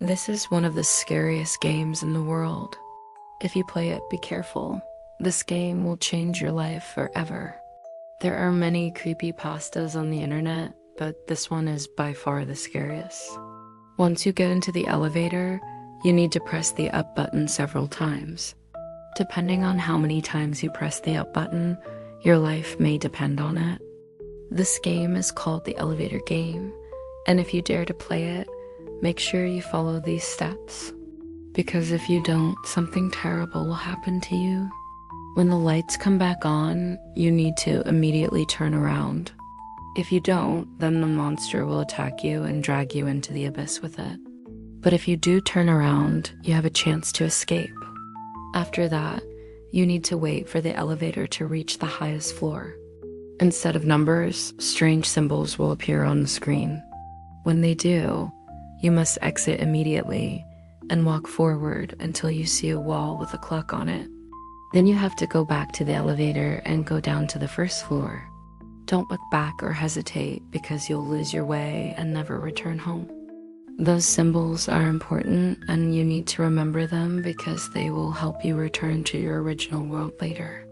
This is one of the scariest games in the world. If you play it, be careful. This game will change your life forever. There are many creepy pastas on the internet, but this one is by far the scariest. Once you get into the elevator, you need to press the up button several times. Depending on how many times you press the up button, your life may depend on it. This game is called the elevator game, and if you dare to play it, make sure you follow these steps. Because if you don't, something terrible will happen to you. When the lights come back on, you need to immediately turn around. If you don't, then the monster will attack you and drag you into the abyss with it. But if you do turn around, you have a chance to escape. After that, you need to wait for the elevator to reach the highest floor. Instead of numbers, strange symbols will appear on the screen. When they do, you must exit immediately and walk forward until you see a wall with a clock on it. Then you have to go back to the elevator and go down to the first floor. Don't look back or hesitate because you'll lose your way and never return home. Those symbols are important and you need to remember them because they will help you return to your original world later.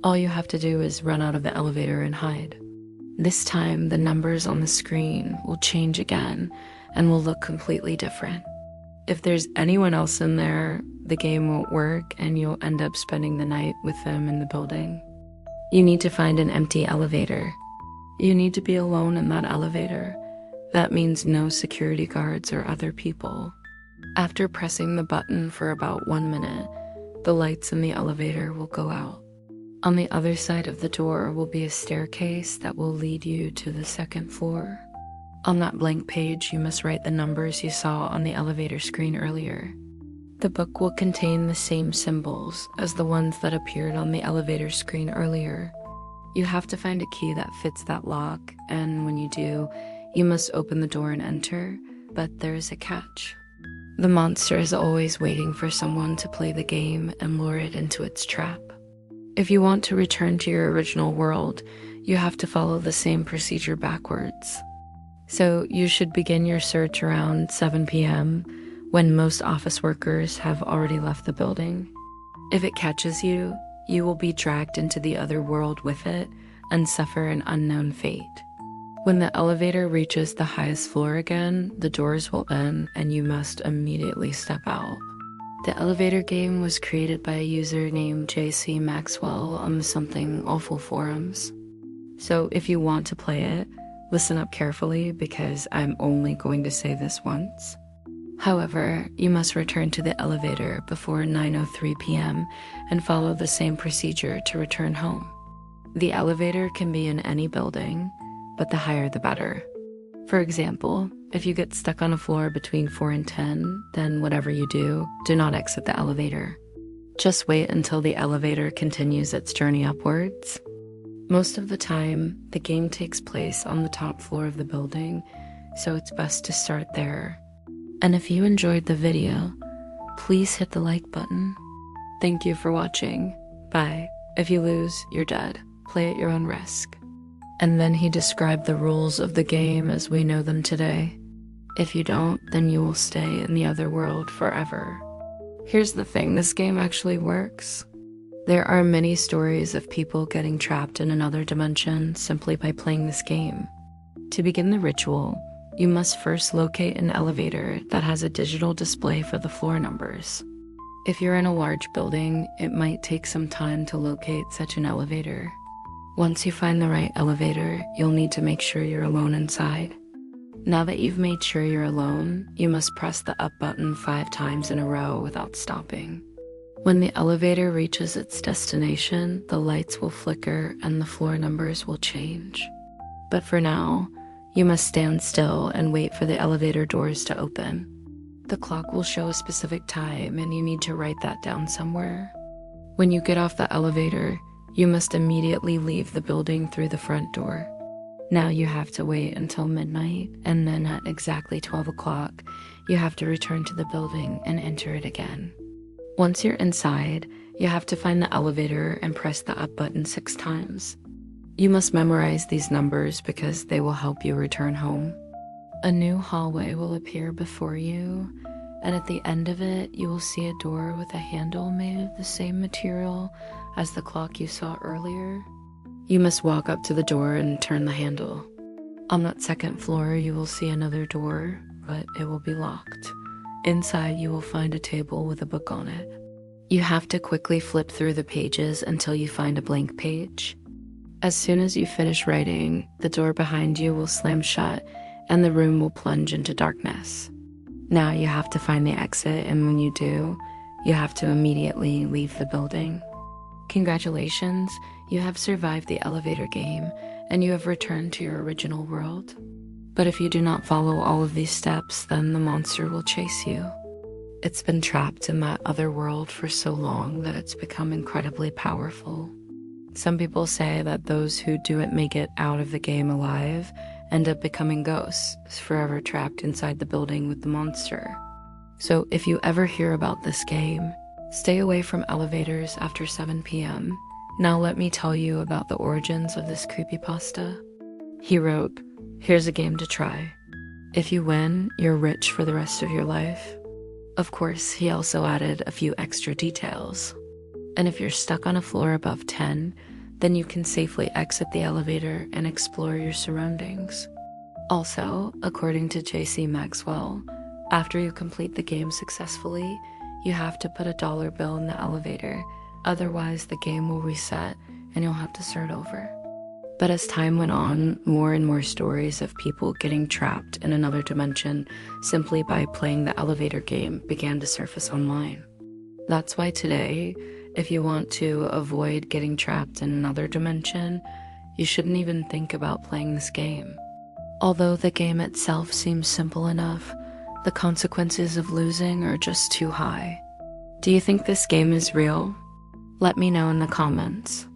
All you have to do is run out of the elevator and hide. This time, the numbers on the screen will change again and will look completely different. If there's anyone else in there, the game won't work and you'll end up spending the night with them in the building. You need to find an empty elevator. You need to be alone in that elevator. That means no security guards or other people. After pressing the button for about 1 minute, the lights in the elevator will go out. On the other side of the door will be a staircase that will lead you to the second floor. On that blank page, you must write the numbers you saw on the elevator screen earlier. The book will contain the same symbols as the ones that appeared on the elevator screen earlier. You have to find a key that fits that lock, and when you do, you must open the door and enter, but there is a catch. The monster is always waiting for someone to play the game and lure it into its trap. If you want to return to your original world, you have to follow the same procedure backwards. So you should begin your search around 7 p.m. when most office workers have already left the building. If it catches you, you will be dragged into the other world with it and suffer an unknown fate. When the elevator reaches the highest floor again, the doors will end and you must immediately step out. The elevator game was created by a user named JC Maxwell on the Something Awful forums. So if you want to play it, listen up carefully because I'm only going to say this once. However, you must return to the elevator before 9:03 p.m. and follow the same procedure to return home. The elevator can be in any building, but the higher the better. For example, if you get stuck on a floor between 4 and 10, then whatever you do not exit the elevator. Just wait until the elevator continues its journey upwards. Most of the time, the game takes place on the top floor of the building, so it's best to start there. And if you enjoyed the video, please hit the like button. Thank you for watching. Bye. If you lose, you're dead. Play at your own risk. And then he described the rules of the game as we know them today. If you don't, then you will stay in the other world forever. Here's the thing, this game actually works. There are many stories of people getting trapped in another dimension simply by playing this game. To begin the ritual, you must first locate an elevator that has a digital display for the floor numbers. If you're in a large building, it might take some time to locate such an elevator. Once you find the right elevator, you'll need to make sure you're alone inside. Now that you've made sure you're alone, you must press the up button 5 times in a row without stopping. When the elevator reaches its destination, the lights will flicker and the floor numbers will change. But for now, you must stand still and wait for the elevator doors to open. The clock will show a specific time and you need to write that down somewhere. When you get off the elevator, you must immediately leave the building through the front door. Now you have to wait until midnight, and then at exactly 12 o'clock, you have to return to the building and enter it again. Once you're inside, you have to find the elevator and press the up button 6 times. You must memorize these numbers because they will help you return home. A new hallway will appear before you, and at the end of it, you will see a door with a handle made of the same material as the clock you saw earlier. You must walk up to the door and turn the handle. On that second floor, you will see another door, but it will be locked. Inside, you will find a table with a book on it. You have to quickly flip through the pages until you find a blank page. As soon as you finish writing, the door behind you will slam shut and the room will plunge into darkness. Now you have to find the exit, and when you do, you have to immediately leave the building. Congratulations, you have survived the elevator game and you have returned to your original world. But if you do not follow all of these steps, then the monster will chase you. It's been trapped in that other world for so long that it's become incredibly powerful. Some people say that those who do it make it out of the game alive end up becoming ghosts, forever trapped inside the building with the monster. So if you ever hear about this game, stay away from elevators after 7 p.m. Now let me tell you about the origins of this creepypasta. He wrote, "Here's a game to try. If you win, you're rich for the rest of your life." Of course, he also added a few extra details. And if you're stuck on a floor above 10, then you can safely exit the elevator and explore your surroundings. Also, according to J.C. Maxwell, after you complete the game successfully, you have to put a dollar bill in the elevator, otherwise the game will reset and you'll have to start over. But as time went on, more and more stories of people getting trapped in another dimension simply by playing the elevator game began to surface online. That's why today, if you want to avoid getting trapped in another dimension, you shouldn't even think about playing this game. Although the game itself seems simple enough, the consequences of losing are just too high. Do you think this game is real? Let me know in the comments.